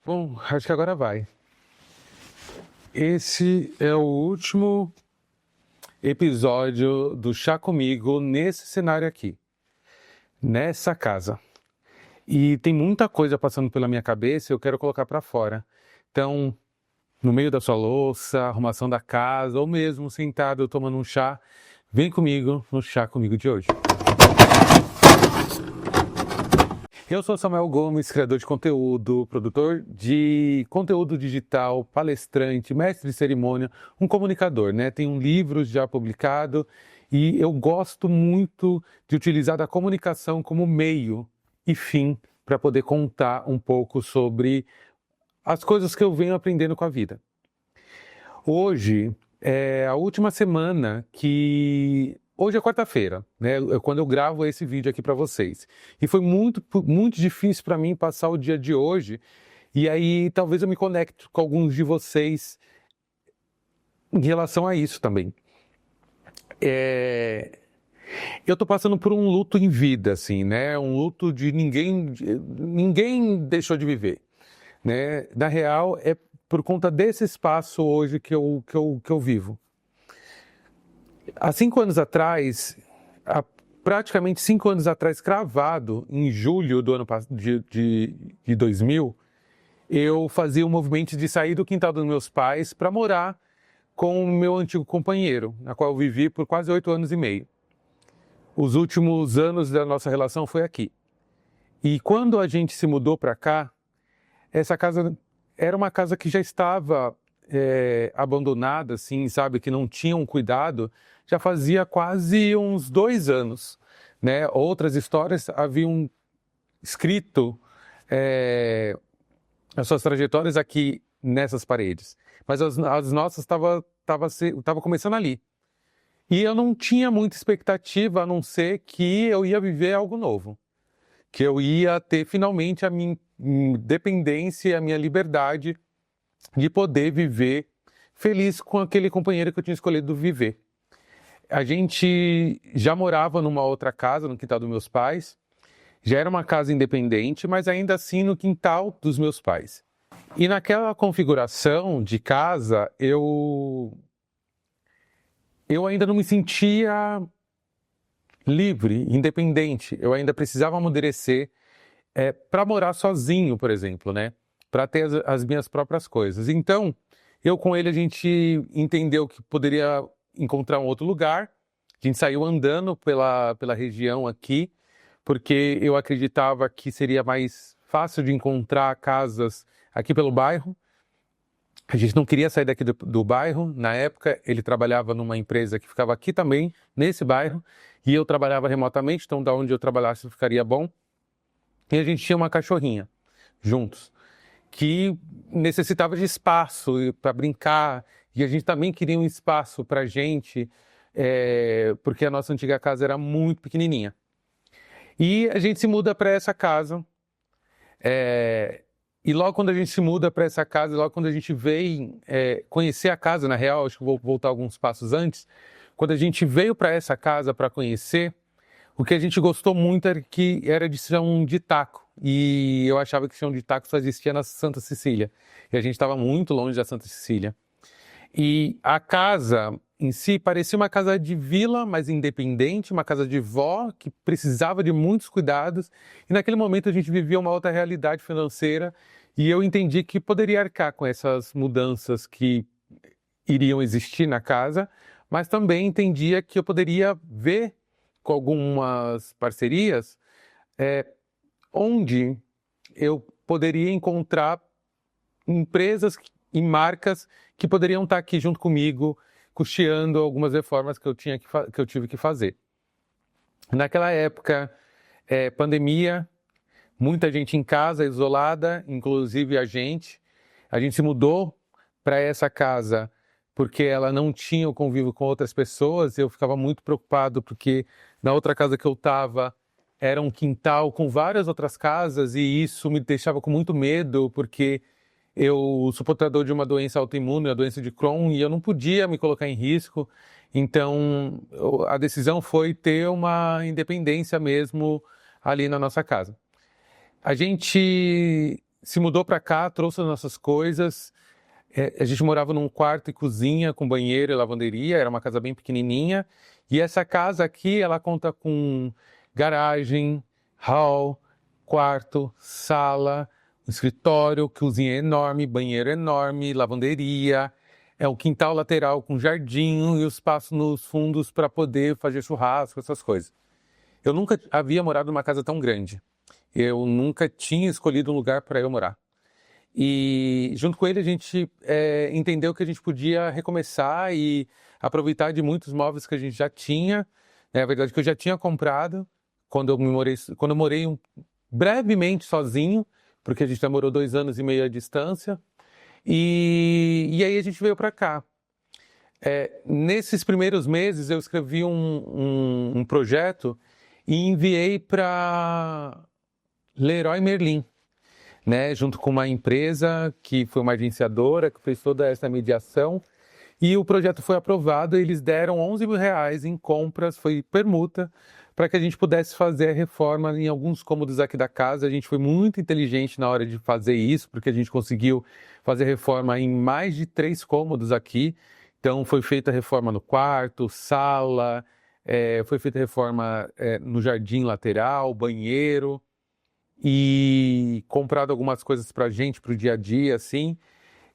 Bom, acho que agora vai. Esse é o último episódio do Chá Comigo nesse cenário aqui, nessa casa. E tem muita coisa passando pela minha cabeça e eu quero colocar para fora. Então, no meio da sua louça, arrumação da casa, ou mesmo sentado tomando um chá, vem comigo no Chá Comigo de hoje. Eu sou Samuel Gomes, criador de conteúdo, produtor de conteúdo digital, palestrante, mestre de cerimônia, um comunicador, né? Tenho um livro já publicado e eu gosto muito de utilizar a comunicação como meio e fim para poder contar um pouco sobre as coisas que eu venho aprendendo com a vida. Hoje é a última semana que... Hoje é quarta-feira, né? É quando eu gravo esse vídeo aqui para vocês. E foi muito difícil para mim passar o dia de hoje. E aí talvez eu me conecte com alguns de vocês em relação a isso também. Eu tô passando por um luto em vida, assim, né? Um luto de ninguém deixou de viver, né? Na real, é por conta desse espaço hoje que eu vivo. Há 5 anos atrás, praticamente 5 anos atrás, cravado, em julho do ano de 2000, eu fazia o movimento de sair do quintal dos meus pais para morar com o meu antigo companheiro, na qual eu vivi por quase 8 anos e meio. Os últimos anos da nossa relação foi aqui. E quando a gente se mudou para cá, essa casa era uma casa que já estava abandonada, assim, sabe, que não tinha um cuidado, já fazia quase uns 2 anos, né? Outras histórias haviam escrito as suas trajetórias aqui nessas paredes, mas as nossas estava começando ali. E eu não tinha muita expectativa, a não ser que eu ia viver algo novo, que eu ia ter finalmente a minha independência e a minha liberdade de poder viver feliz com aquele companheiro que eu tinha escolhido viver. A gente já morava numa outra casa, no quintal dos meus pais, já era uma casa independente, mas ainda assim no quintal dos meus pais. E naquela configuração de casa, eu ainda não me sentia livre, independente. Eu ainda precisava amadurecer para morar sozinho, por exemplo, né? Para ter as minhas próprias coisas. Então, eu com ele, a gente entendeu que poderia encontrar um outro lugar. A gente saiu andando pela região aqui, porque eu acreditava que seria mais fácil de encontrar casas aqui pelo bairro. A gente não queria sair daqui do bairro. Na época, ele trabalhava numa empresa que ficava aqui também, nesse bairro, e eu trabalhava remotamente, então da onde eu trabalhasse ficaria bom. E a gente tinha uma cachorrinha juntos, que necessitava de espaço para brincar, e a gente também queria um espaço para a gente, porque a nossa antiga casa era muito pequenininha. E a gente se muda para essa casa, e logo quando a gente se muda para essa casa, logo quando a gente veio conhecer a casa, na real, acho que vou voltar alguns passos antes, quando a gente veio para essa casa para conhecer, o que a gente gostou muito era de chão de taco. E eu achava que chão de taco só existia na Santa Cecília. E a gente estava muito longe da Santa Cecília. E a casa em si parecia uma casa de vila, mas independente, uma casa de vó que precisava de muitos cuidados. E naquele momento a gente vivia uma outra realidade financeira e eu entendi que poderia arcar com essas mudanças que iriam existir na casa, mas também entendia que eu poderia ver com algumas parcerias, onde eu poderia encontrar empresas e marcas que poderiam estar aqui junto comigo, custeando algumas reformas que eu tive que fazer. Naquela época, pandemia, muita gente em casa, isolada, inclusive a gente se mudou para essa casa porque ela não tinha o convívio com outras pessoas. Eu ficava muito preocupado porque na outra casa que eu estava era um quintal com várias outras casas e isso me deixava com muito medo porque eu sou portador de uma doença autoimune, a doença de Crohn, e eu não podia me colocar em risco. Então a decisão foi ter uma independência mesmo ali na nossa casa. A gente se mudou para cá, trouxe as nossas coisas. A gente morava num quarto e cozinha com banheiro e lavanderia, era uma casa bem pequenininha. E essa casa aqui, ela conta com garagem, hall, quarto, sala, um escritório, cozinha enorme, banheiro enorme, lavanderia. É um quintal lateral com jardim e o espaço nos fundos para poder fazer churrasco, essas coisas. Eu nunca havia morado numa casa tão grande. Eu nunca tinha escolhido um lugar para eu morar. E junto com ele a gente entendeu que a gente podia recomeçar e aproveitar de muitos móveis que a gente já tinha, né? Na verdade que eu já tinha comprado quando eu morei brevemente sozinho, porque a gente já morou 2 anos e meio à distância, e aí a gente veio para cá. Nesses primeiros meses eu escrevi um projeto e enviei para Leroy Merlin, né, junto com uma empresa que foi uma agenciadora que fez toda essa mediação, e o projeto foi aprovado. Eles deram R$ 11.000 em compras, foi permuta, para que a gente pudesse fazer a reforma em alguns cômodos aqui da casa. A gente foi muito inteligente na hora de fazer isso, porque a gente conseguiu fazer reforma em mais de 3 cômodos aqui. Então foi feita a reforma no quarto, sala, foi feita a reforma no jardim lateral, banheiro, e comprado algumas coisas pra gente, pro dia a dia, assim.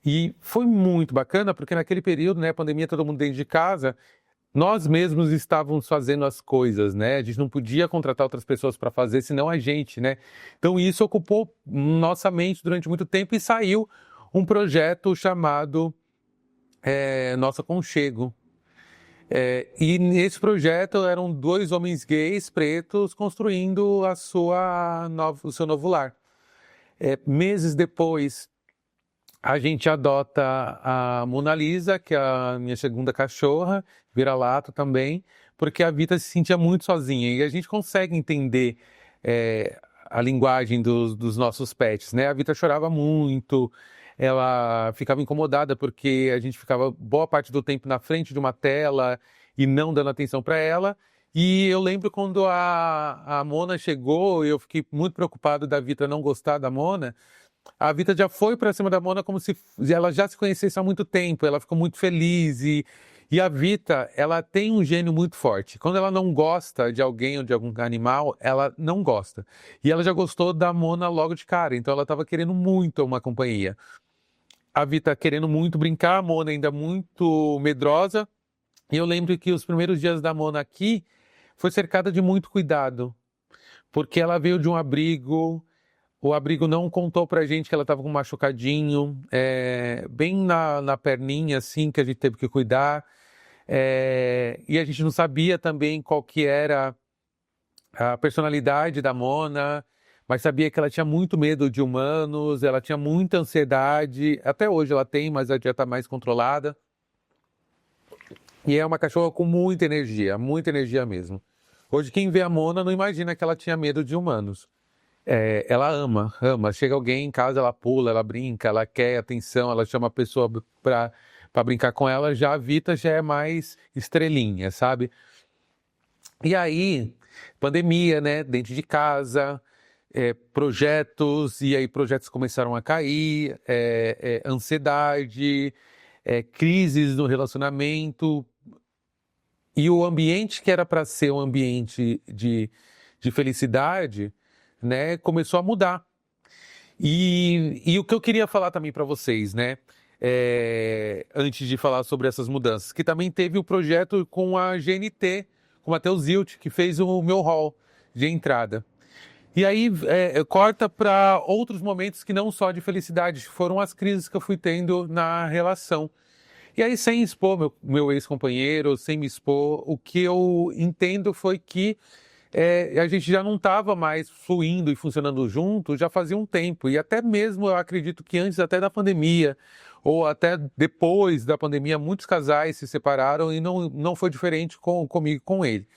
E foi muito bacana, porque naquele período, né, pandemia, todo mundo dentro de casa, nós mesmos estávamos fazendo as coisas, né? A gente não podia contratar outras pessoas para fazer, senão a gente, né? Então isso ocupou nossa mente durante muito tempo e saiu um projeto chamado Nosso Aconchego. E nesse projeto eram 2 homens gays pretos construindo o seu novo lar. Meses depois, a gente adota a Mona Lisa, que é a minha segunda cachorra, vira-lata também, porque a Vita se sentia muito sozinha. E a gente consegue entender a linguagem dos nossos pets, né? A Vita chorava muito, ela ficava incomodada porque a gente ficava boa parte do tempo na frente de uma tela e não dando atenção para ela. E eu lembro quando a Mona chegou, eu fiquei muito preocupado da Vita não gostar da Mona. A Vita já foi para cima da Mona como se ela já se conhecesse há muito tempo. Ela ficou muito feliz e a Vita, ela tem um gênio muito forte. Quando ela não gosta de alguém ou de algum animal, ela não gosta. E ela já gostou da Mona logo de cara, então ela estava querendo muito uma companhia. A Vita querendo muito brincar, a Mona ainda muito medrosa. E eu lembro que os primeiros dias da Mona aqui foi cercada de muito cuidado, porque ela veio de um abrigo. O abrigo não contou pra gente que ela estava com um machucadinho, bem na perninha, assim, que a gente teve que cuidar. E a gente não sabia também qual que era a personalidade da Mona, mas sabia que ela tinha muito medo de humanos, ela tinha muita ansiedade. Até hoje ela tem, mas ela já está mais controlada. E é uma cachorra com muita energia mesmo. Hoje quem vê a Mona não imagina que ela tinha medo de humanos. Ela ama, ama. Chega alguém em casa, ela pula, ela brinca, ela quer atenção, ela chama a pessoa pra brincar com ela. Já a Vita já é mais estrelinha, sabe? E aí, pandemia, né? Dentro de casa, projetos, e aí projetos começaram a cair, ansiedade, crises no relacionamento. E o ambiente que era para ser um ambiente de felicidade, né, começou a mudar. E o que eu queria falar também para vocês, né, antes de falar sobre essas mudanças, que também teve o projeto com a GNT, com o Matheus Zilt, que fez o meu hall de entrada. E aí corta para outros momentos que não só de felicidade, foram as crises que eu fui tendo na relação. E aí, sem expor meu ex-companheiro, sem me expor, o que eu entendo foi que a gente já não estava mais fluindo e funcionando junto já fazia um tempo. E até mesmo eu acredito que antes até da pandemia, ou até depois da pandemia, muitos casais se separaram e não foi diferente comigo e com ele.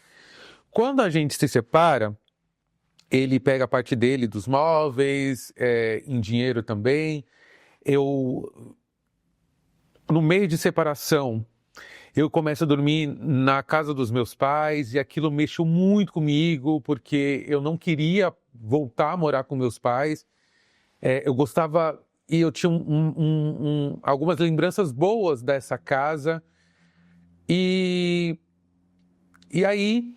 Quando a gente se separa, ele pega a parte dele dos móveis, em dinheiro também. No meio de separação, eu começo a dormir na casa dos meus pais e aquilo mexeu muito comigo, porque eu não queria voltar a morar com meus pais. Eu gostava e eu tinha algumas lembranças boas dessa casa. E, e aí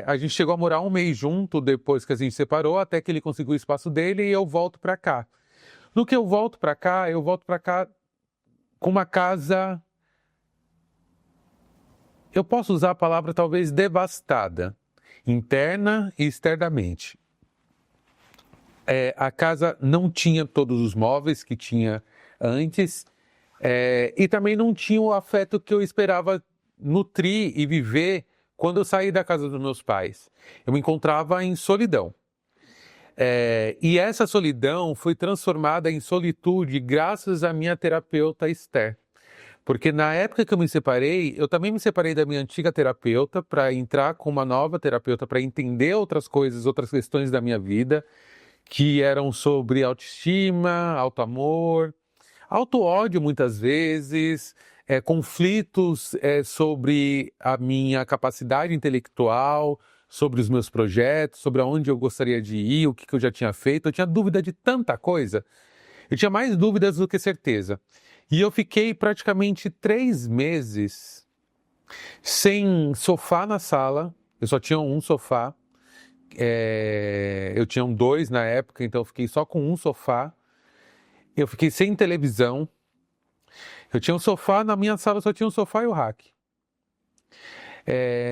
a gente chegou a morar um mês junto depois que a gente separou, até que ele conseguiu o espaço dele e eu volto para cá. No que eu volto para cá com uma casa, eu posso usar a palavra talvez devastada, interna e externamente. A casa não tinha todos os móveis que tinha antes, e também não tinha o afeto que eu esperava nutrir e viver quando eu saí da casa dos meus pais. Eu me encontrava em solidão. E essa solidão foi transformada em solitude graças à minha terapeuta Esther. Porque na época que eu me separei, eu também me separei da minha antiga terapeuta para entrar com uma nova terapeuta, para entender outras coisas, outras questões da minha vida, que eram sobre autoestima, autoamor, auto-ódio muitas vezes, conflitos sobre a minha capacidade intelectual, sobre os meus projetos, sobre aonde eu gostaria de ir, o que eu já tinha feito. Eu tinha dúvida de tanta coisa. Eu tinha mais dúvidas do que certeza. E eu fiquei praticamente 3 meses sem sofá na sala. Eu só tinha um sofá. Eu tinha 2 na época, então eu fiquei só com um sofá. Eu fiquei sem televisão. Eu tinha um sofá, na minha sala só tinha um sofá e o rack.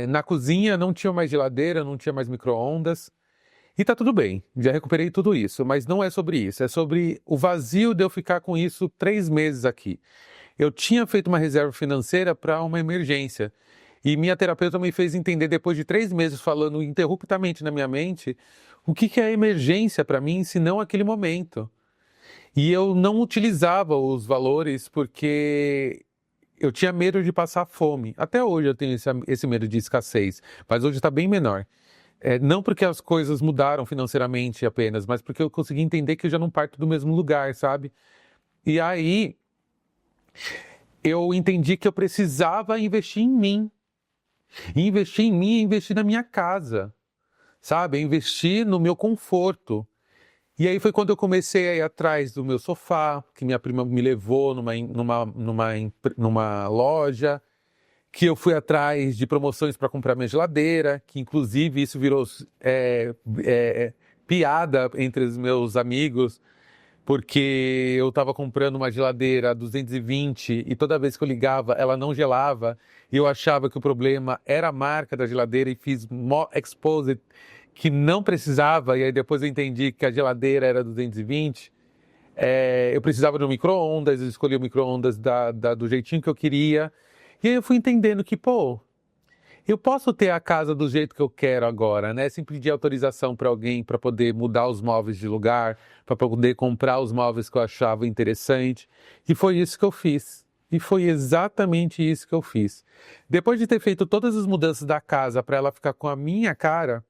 Na cozinha não tinha mais geladeira, não tinha mais micro-ondas. E tá tudo bem, já recuperei tudo isso, mas não é sobre isso, é sobre o vazio de eu ficar com isso 3 meses aqui. Eu tinha feito uma reserva financeira para uma emergência. E minha terapeuta me fez entender, depois de 3 meses falando interruptamente na minha mente, o que é emergência para mim, se não aquele momento. E eu não utilizava os valores porque eu tinha medo de passar fome. Até hoje eu tenho esse medo de escassez, mas hoje está bem menor. Não porque as coisas mudaram financeiramente apenas, mas porque eu consegui entender que eu já não parto do mesmo lugar, sabe? E aí eu entendi que eu precisava investir em mim. Investir em mim é investir na minha casa, sabe? É investir no meu conforto. E aí foi quando eu comecei a ir atrás do meu sofá, que minha prima me levou numa loja, que eu fui atrás de promoções para comprar minha geladeira, que inclusive isso virou piada entre os meus amigos, porque eu estava comprando uma geladeira 220 e toda vez que eu ligava ela não gelava e eu achava que o problema era a marca da geladeira e fiz exposed que não precisava, e aí depois eu entendi que a geladeira era 220. Eu precisava de um micro-ondas, eu escolhi o micro-ondas do jeitinho que eu queria. E aí eu fui entendendo que, eu posso ter a casa do jeito que eu quero agora, né? Sem pedir autorização para alguém para poder mudar os móveis de lugar, para poder comprar os móveis que eu achava interessante. E foi isso que eu fiz. E foi exatamente isso que eu fiz. Depois de ter feito todas as mudanças da casa para ela ficar com a minha cara,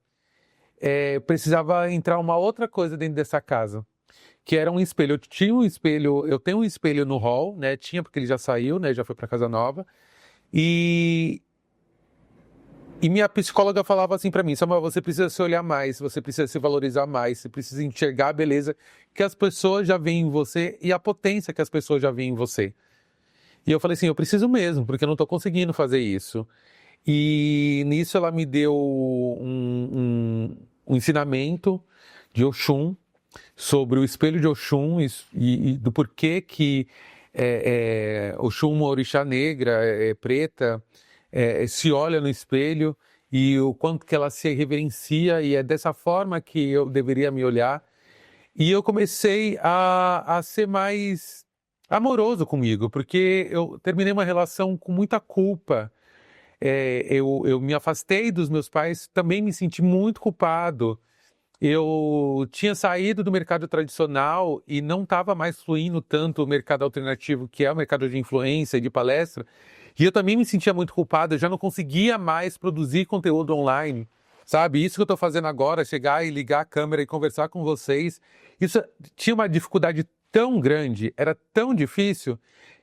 precisava entrar uma outra coisa dentro dessa casa, que era um espelho. Eu tenho um espelho no hall, né? Tinha porque ele já saiu, né? Já foi para casa nova. E minha psicóloga falava assim para mim: Samuel, você precisa se olhar mais, você precisa se valorizar mais, você precisa enxergar a beleza que as pessoas já veem em você e a potência que as pessoas já veem em você. E eu falei assim: eu preciso mesmo, porque eu não estou conseguindo fazer isso. E nisso ela me deu um ensinamento de Oxum, sobre o espelho de Oxum e do porquê que Oxum, uma orixá negra, preta, se olha no espelho e o quanto que ela se reverencia, e é dessa forma que eu deveria me olhar. E eu comecei a ser mais amoroso comigo, porque eu terminei uma relação com muita culpa. Eu me afastei dos meus pais, também me senti muito culpado. Eu tinha saído do mercado tradicional e não estava mais fluindo tanto o mercado alternativo, que é o mercado de influência e de palestra. E eu também me sentia muito culpado, eu já não conseguia mais produzir conteúdo online, sabe? Isso que eu estou fazendo agora, chegar e ligar a câmera e conversar com vocês, isso tinha uma dificuldade tão grande, era tão difícil,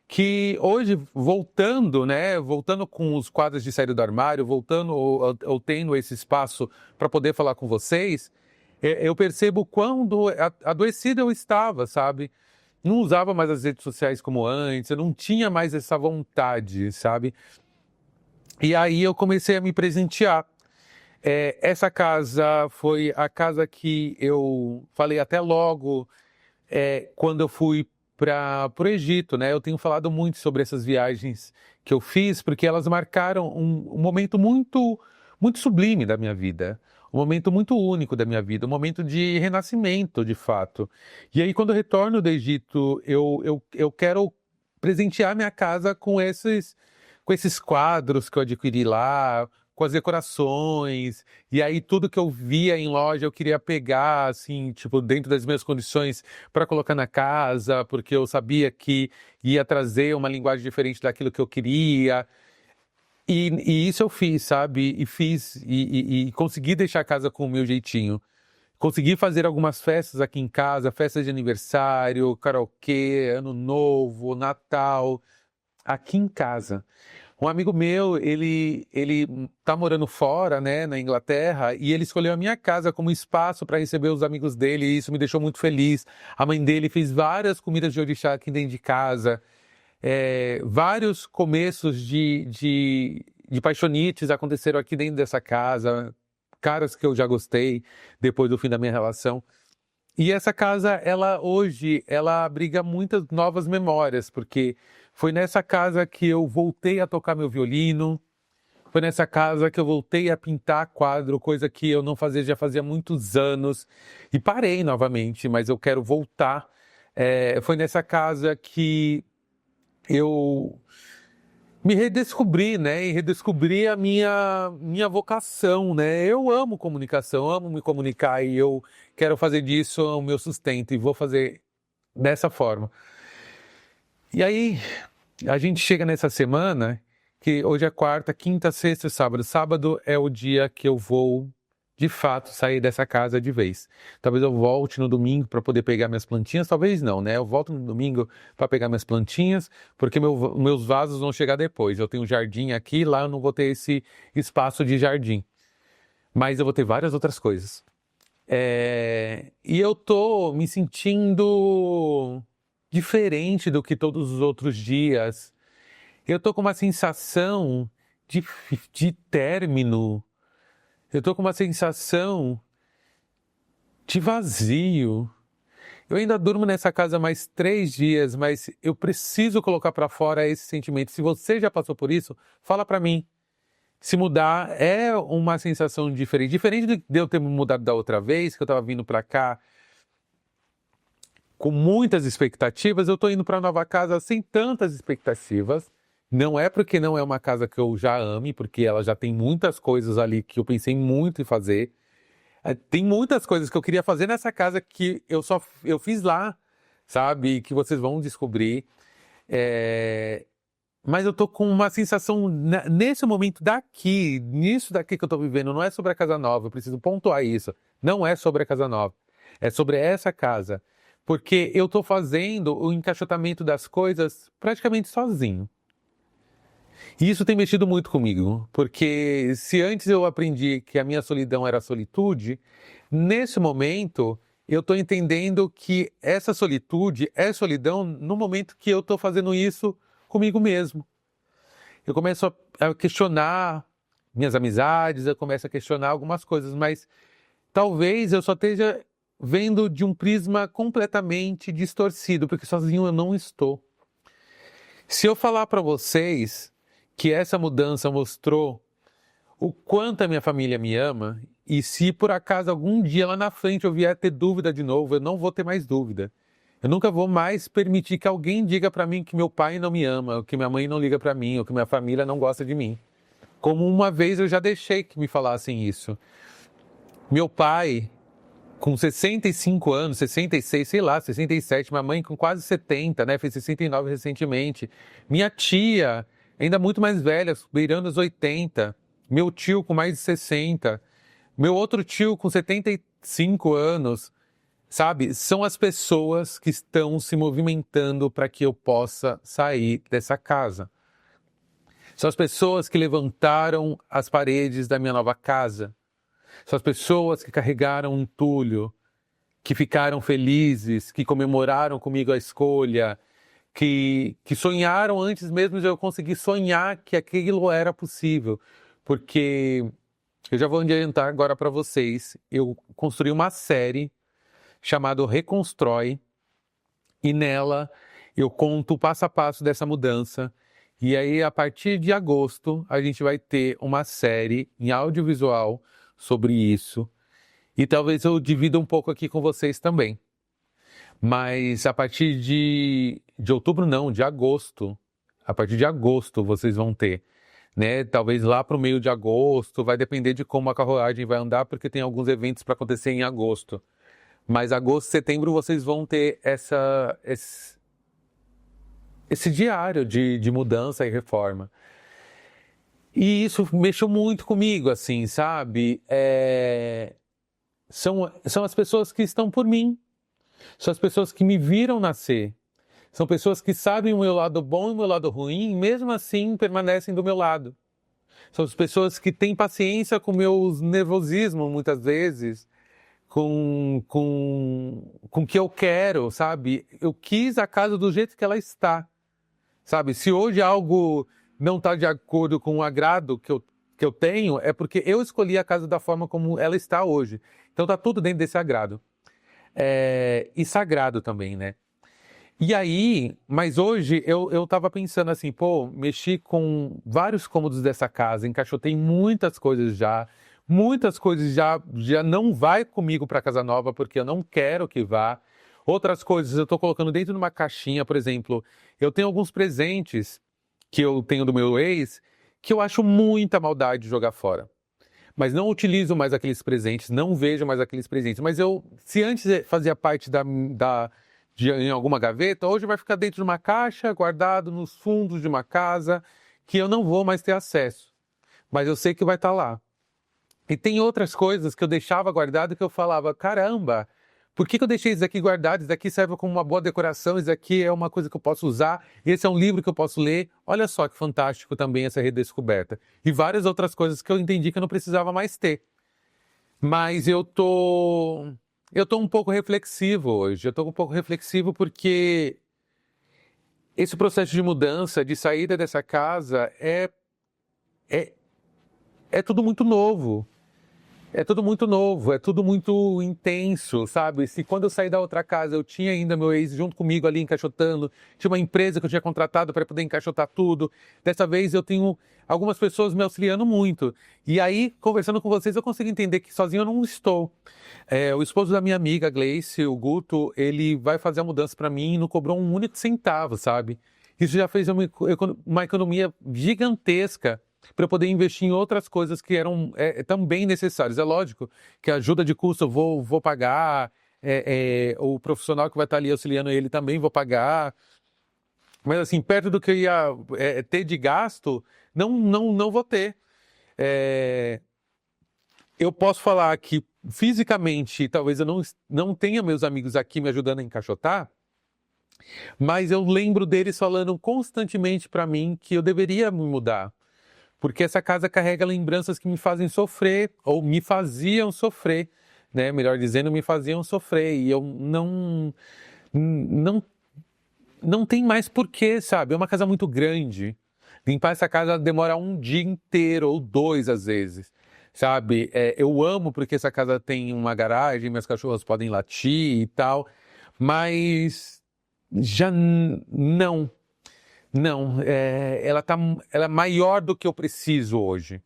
que hoje, voltando com os quadros de saída do armário, voltando ou tendo esse espaço para poder falar com vocês, Eu percebo quando adoecido eu estava, sabe? Não usava mais as redes sociais como antes, eu não tinha mais essa vontade, sabe? E aí eu comecei a me presentear. Essa casa foi a casa que eu falei até logo quando eu fui para o Egito, né? Eu tenho falado muito sobre essas viagens que eu fiz, porque elas marcaram um momento muito, muito sublime da minha vida, um momento muito único da minha vida, um momento de renascimento, de fato. E aí, quando eu retorno do Egito, eu quero presentear minha casa com esses quadros que eu adquiri lá, com as decorações, e aí tudo que eu via em loja eu queria pegar, assim, tipo, dentro das minhas condições para colocar na casa, porque eu sabia que ia trazer uma linguagem diferente daquilo que eu queria. E isso eu fiz, sabe? E fiz, e consegui deixar a casa com o meu jeitinho. Consegui fazer algumas festas aqui em casa, festas de aniversário, karaokê, Ano Novo, Natal, aqui em casa. Um amigo meu, ele tá morando fora, né, na Inglaterra, e ele escolheu a minha casa como espaço para receber os amigos dele, e isso me deixou muito feliz. A mãe dele fez várias comidas de orixá aqui dentro de casa, vários começos de paixonites aconteceram aqui dentro dessa casa, caras que eu já gostei depois do fim da minha relação. E essa casa, ela hoje, ela abriga muitas novas memórias, porque foi nessa casa que eu voltei a tocar meu violino, foi nessa casa que eu voltei a pintar quadro, coisa que eu não fazia já fazia muitos anos, e parei novamente, mas eu quero voltar. Foi nessa casa que eu me redescobri, né? E redescobri a minha vocação, né? Eu amo comunicação, amo me comunicar e eu quero fazer disso o meu sustento e vou fazer dessa forma. E aí, a gente chega nessa semana, que hoje é quarta, quinta, sexta e sábado. Sábado é o dia que eu vou, de fato, sair dessa casa de vez. Talvez eu volte no domingo para poder pegar minhas plantinhas, talvez não, né? Eu volto no domingo para pegar minhas plantinhas, porque meus vasos vão chegar depois. Eu tenho um jardim aqui, lá eu não vou ter esse espaço de jardim. Mas eu vou ter várias outras coisas. E eu tô me sentindo diferente do que todos os outros dias. Eu tô com uma sensação de término. Eu tô com uma sensação de vazio. Eu ainda durmo nessa casa mais 3 dias, mas eu preciso colocar pra fora esse sentimento. Se você já passou por isso, fala pra mim. Se mudar é uma sensação diferente. Diferente de eu ter me mudado da outra vez, que eu tava vindo pra cá com muitas expectativas, eu tô indo pra nova casa sem tantas expectativas. Não é porque não é uma casa que eu já ame, porque ela já tem muitas coisas ali que eu pensei muito em fazer. Tem muitas coisas que eu queria fazer nessa casa que eu fiz lá, sabe? Que vocês vão descobrir. Mas eu tô com uma sensação nesse momento daqui, nisso daqui que eu tô vivendo, não é sobre a casa nova, eu preciso pontuar isso. Não é sobre a casa nova, é sobre essa casa. Porque eu tô fazendo o encaixotamento das coisas praticamente sozinho. E isso tem mexido muito comigo, porque se antes eu aprendi que a minha solidão era solitude, nesse momento eu estou entendendo que essa solitude é solidão no momento que eu estou fazendo isso comigo mesmo. Eu começo a questionar minhas amizades, eu começo a questionar algumas coisas, mas talvez eu só esteja vendo de um prisma completamente distorcido, porque sozinho eu não estou. Se eu falar para vocês que essa mudança mostrou o quanto a minha família me ama, e se por acaso algum dia lá na frente eu vier ter dúvida de novo, eu não vou ter mais dúvida. Eu nunca vou mais permitir que alguém diga para mim que meu pai não me ama, ou que minha mãe não liga para mim, ou que minha família não gosta de mim. Como uma vez eu já deixei que me falassem isso. Meu pai, com 65 anos, 66, sei lá, 67, minha mãe com quase 70, né? Fez 69 recentemente. Minha tia, ainda muito mais velha, beirando os 80. Meu tio com mais de 60. Meu outro tio com 75 anos. Sabe? São as pessoas que estão se movimentando para que eu possa sair dessa casa. São as pessoas que levantaram as paredes da minha nova casa. São as pessoas que carregaram um entulho, que ficaram felizes, que comemoraram comigo a escolha, que sonharam antes mesmo de eu conseguir sonhar que aquilo era possível. Porque eu já vou adiantar agora para vocês, eu construí uma série chamada Reconstrói, e nela eu conto o passo a passo dessa mudança. E aí, a partir de agosto, a gente vai ter uma série em audiovisual sobre isso. E talvez eu divida um pouco aqui com vocês também. Mas a partir de outubro, não, de agosto. A partir de agosto vocês vão ter, né? Talvez lá para o meio de agosto, vai depender de como a carruagem vai andar, porque tem alguns eventos para acontecer em agosto. Mas agosto, setembro, vocês vão ter esse diário de mudança e reforma. E isso mexeu muito comigo, assim, sabe? São as pessoas que estão por mim. São as pessoas que me viram nascer. São pessoas que sabem o meu lado bom e o meu lado ruim, e mesmo assim permanecem do meu lado. São as pessoas que têm paciência com meus nervosismos, muitas vezes, com o que eu quero, sabe? Eu quis a casa do jeito que ela está, sabe? Se hoje algo não está de acordo com o agrado que eu tenho, é porque eu escolhi a casa da forma como ela está hoje. Então está tudo dentro desse agrado. E sagrado também, né? E aí, mas hoje eu tava pensando assim, pô, mexi com vários cômodos dessa casa, encaixotei muitas coisas já não vai comigo para casa nova porque eu não quero que vá. Outras coisas eu tô colocando dentro de uma caixinha, por exemplo, eu tenho alguns presentes que eu tenho do meu ex que eu acho muita maldade de jogar fora. Mas não utilizo mais aqueles presentes, não vejo mais aqueles presentes. Mas se antes fazia parte em alguma gaveta, hoje vai ficar dentro de uma caixa, guardado nos fundos de uma casa, que eu não vou mais ter acesso. Mas eu sei que vai estar lá. E tem outras coisas que eu deixava guardado que eu falava, caramba, por que eu deixei isso aqui guardado? Isso aqui serve como uma boa decoração, isso aqui é uma coisa que eu posso usar, esse é um livro que eu posso ler. Olha só que fantástico também essa redescoberta. E várias outras coisas que eu entendi que eu não precisava mais ter. Mas eu tô um pouco reflexivo hoje. Eu tô um pouco reflexivo porque esse processo de mudança, de saída dessa casa, é tudo muito novo. É tudo muito novo, é tudo muito intenso, sabe? Se quando eu saí da outra casa eu tinha ainda meu ex junto comigo ali encaixotando, tinha uma empresa que eu tinha contratado para poder encaixotar tudo. Dessa vez eu tenho algumas pessoas me auxiliando muito. E aí, conversando com vocês, eu consigo entender que sozinho eu não estou. O esposo da minha amiga, Gleice, o Guto, ele vai fazer a mudança para mim e não cobrou um único centavo, sabe? Isso já fez uma economia gigantesca para eu poder investir em outras coisas que eram também necessárias. É lógico que a ajuda de custo eu vou pagar, o profissional que vai estar ali auxiliando ele também vou pagar. Mas assim, perto do que eu ia ter de gasto, não vou ter. Eu posso falar que fisicamente talvez eu não tenha meus amigos aqui me ajudando a encaixotar, mas eu lembro deles falando constantemente para mim que eu deveria me mudar. Porque essa casa carrega lembranças que me fazem sofrer, ou me faziam sofrer, né? Melhor dizendo, me faziam sofrer. E eu não tem mais porquê, sabe? É uma casa muito grande. Limpar essa casa demora um dia inteiro, ou dois às vezes, sabe? Eu amo porque essa casa tem uma garagem, minhas cachorras podem latir e tal, mas já não. Não, ela é maior do que eu preciso hoje,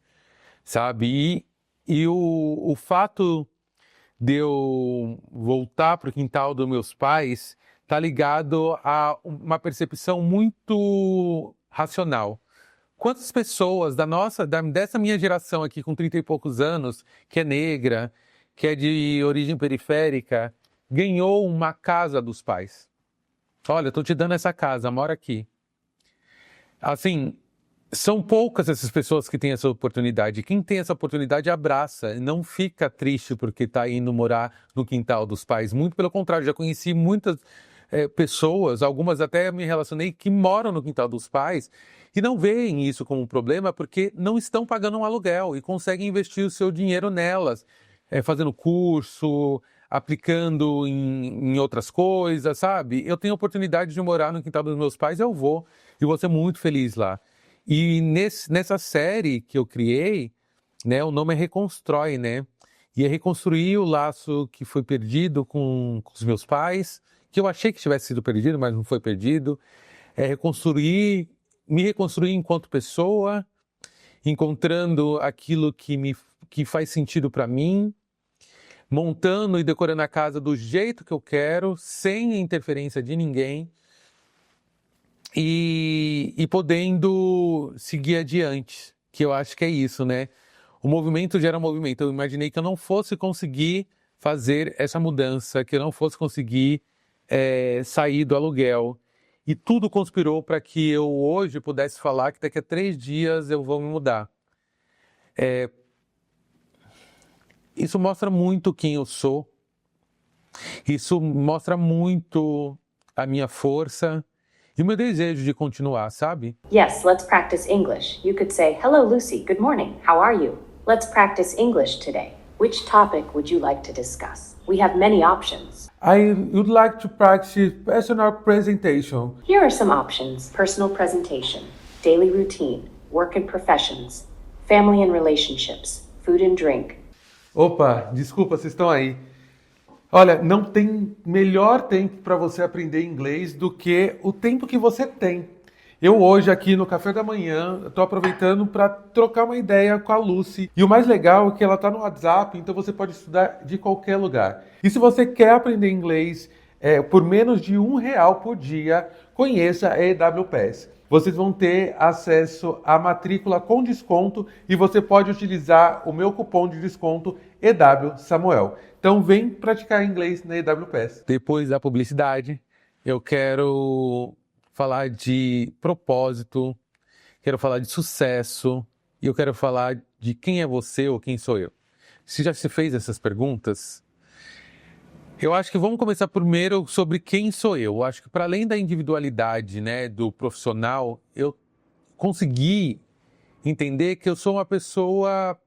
sabe? E o fato de eu voltar para o quintal dos meus pais está ligado a uma percepção muito racional. Quantas pessoas dessa minha geração aqui com 30 e poucos anos, que é negra, que é de origem periférica, ganhou uma casa dos pais? Olha, eu estou te dando essa casa, mora aqui. Assim, são poucas essas pessoas que têm essa oportunidade. Quem tem essa oportunidade abraça, não fica triste porque está indo morar no quintal dos pais. Muito pelo contrário, já conheci muitas pessoas, algumas até me relacionei, que moram no quintal dos pais e não veem isso como um problema porque não estão pagando um aluguel e conseguem investir o seu dinheiro nelas, fazendo curso, aplicando em outras coisas, sabe? Eu tenho a oportunidade de morar no quintal dos meus pais, eu vou, e vou ser muito feliz lá. E nessa série que eu criei, né, o nome é Reconstrói, né? E é reconstruir o laço que foi perdido com os meus pais, que eu achei que tivesse sido perdido, mas não foi perdido. É me reconstruir enquanto pessoa, encontrando aquilo que faz sentido para mim, montando e decorando a casa do jeito que eu quero, sem interferência de ninguém, e podendo seguir adiante, que eu acho que é isso, né? O movimento gera movimento. Eu imaginei que eu não fosse conseguir fazer essa mudança, que eu não fosse conseguir sair do aluguel. E tudo conspirou para que eu hoje pudesse falar que daqui a 3 dias eu vou me mudar. Isso mostra muito quem eu sou. Isso mostra muito a minha força e o meu desejo de continuar, sabe? Yes, let's practice English. You could say, "Hello, Lucy. Good morning. How are you? Let's practice English today. Which topic would you like to discuss? We have many options." I would like to practice personal presentation. Here are some options: personal presentation, daily routine, work and professions, family and relationships, food and drink. Opa, desculpa, vocês estão aí. Olha, não tem melhor tempo para você aprender inglês do que o tempo que você tem. Eu hoje aqui no café da manhã, estou aproveitando para trocar uma ideia com a Lucy. E o mais legal é que ela está no WhatsApp, então você pode estudar de qualquer lugar. E se você quer aprender inglês por menos de R$ 1 por dia, conheça a EWPass. Vocês vão ter acesso à matrícula com desconto e você pode utilizar o meu cupom de desconto EWSamuel. Então vem praticar inglês na EWPass. Depois da publicidade, eu quero falar de propósito, quero falar de sucesso e eu quero falar de quem é você ou quem sou eu. Se já se fez essas perguntas, eu acho que vamos começar primeiro sobre quem sou eu. Eu acho que para além da individualidade, né, do profissional, eu consegui entender que eu sou uma pessoa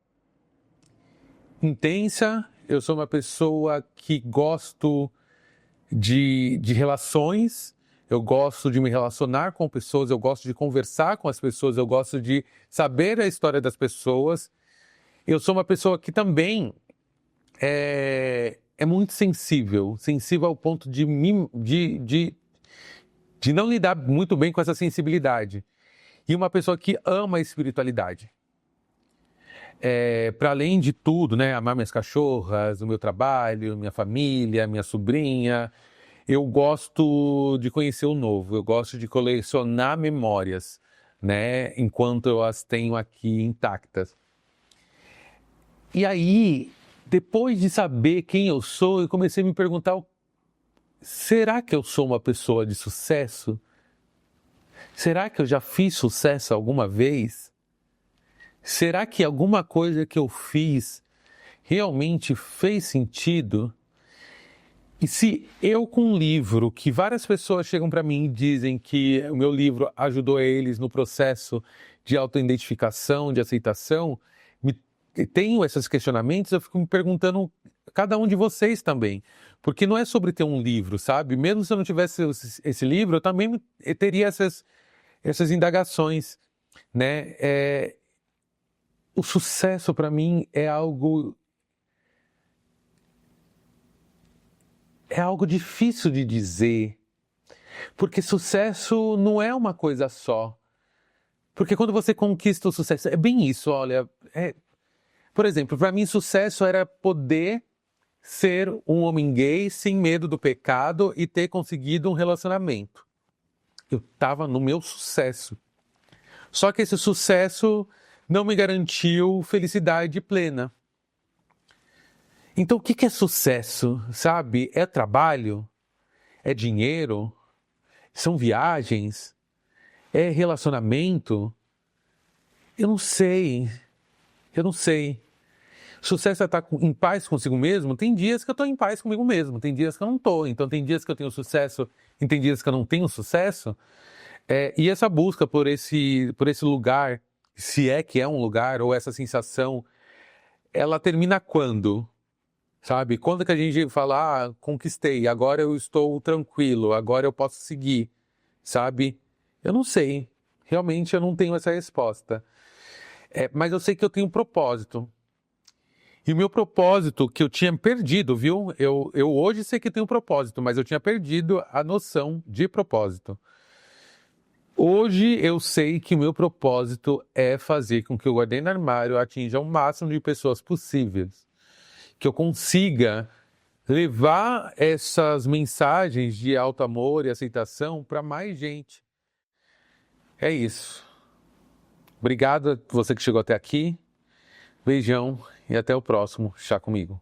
intensa, eu sou uma pessoa que gosto de relações, eu gosto de me relacionar com pessoas, eu gosto de conversar com as pessoas, eu gosto de saber a história das pessoas. Eu sou uma pessoa que também é muito sensível ao ponto de não lidar muito bem com essa sensibilidade. E uma pessoa que ama a espiritualidade. Para além de tudo, né, amar minhas cachorras, o meu trabalho, minha família, minha sobrinha, eu gosto de conhecer o novo, eu gosto de colecionar memórias, né, enquanto eu as tenho aqui intactas. E aí, depois de saber quem eu sou, eu comecei a me perguntar, será que eu sou uma pessoa de sucesso? Será que eu já fiz sucesso alguma vez? Será que alguma coisa que eu fiz realmente fez sentido? E se eu com um livro que várias pessoas chegam para mim e dizem que o meu livro ajudou eles no processo de autoidentificação, de aceitação, tenho esses questionamentos, eu fico me perguntando cada um de vocês também. Porque não é sobre ter um livro, sabe? Mesmo se eu não tivesse esse livro, eu também teria essas indagações, né? O sucesso para mim é algo difícil de dizer, porque sucesso não é uma coisa só. Porque quando você conquista o sucesso, é bem isso, olha. Por exemplo, para mim sucesso era poder ser um homem gay sem medo do pecado e ter conseguido um relacionamento. Eu estava no meu sucesso. Só que esse sucesso não me garantiu felicidade plena. Então, o que é sucesso, sabe? É trabalho? É dinheiro? São viagens? É relacionamento? Eu não sei. Sucesso é estar em paz consigo mesmo? Tem dias que eu estou em paz comigo mesmo, tem dias que eu não estou. Então tem dias que eu tenho sucesso e tem dias que eu não tenho sucesso. E essa busca por esse lugar, se é que é um lugar, ou essa sensação, ela termina quando? Sabe? Quando que a gente fala, conquistei, agora eu estou tranquilo, agora eu posso seguir, sabe? Eu não sei. Realmente eu não tenho essa resposta. Mas eu sei que eu tenho um propósito. E o meu propósito que eu tinha perdido, viu? Eu hoje sei que tenho um propósito, mas eu tinha perdido a noção de propósito. Hoje eu sei que o meu propósito é fazer com que o Guardei no Armário atinja o máximo de pessoas possíveis. Que eu consiga levar essas mensagens de alto amor e aceitação para mais gente. É isso. Obrigado a você que chegou até aqui. Beijão e até o próximo Chá Comigo.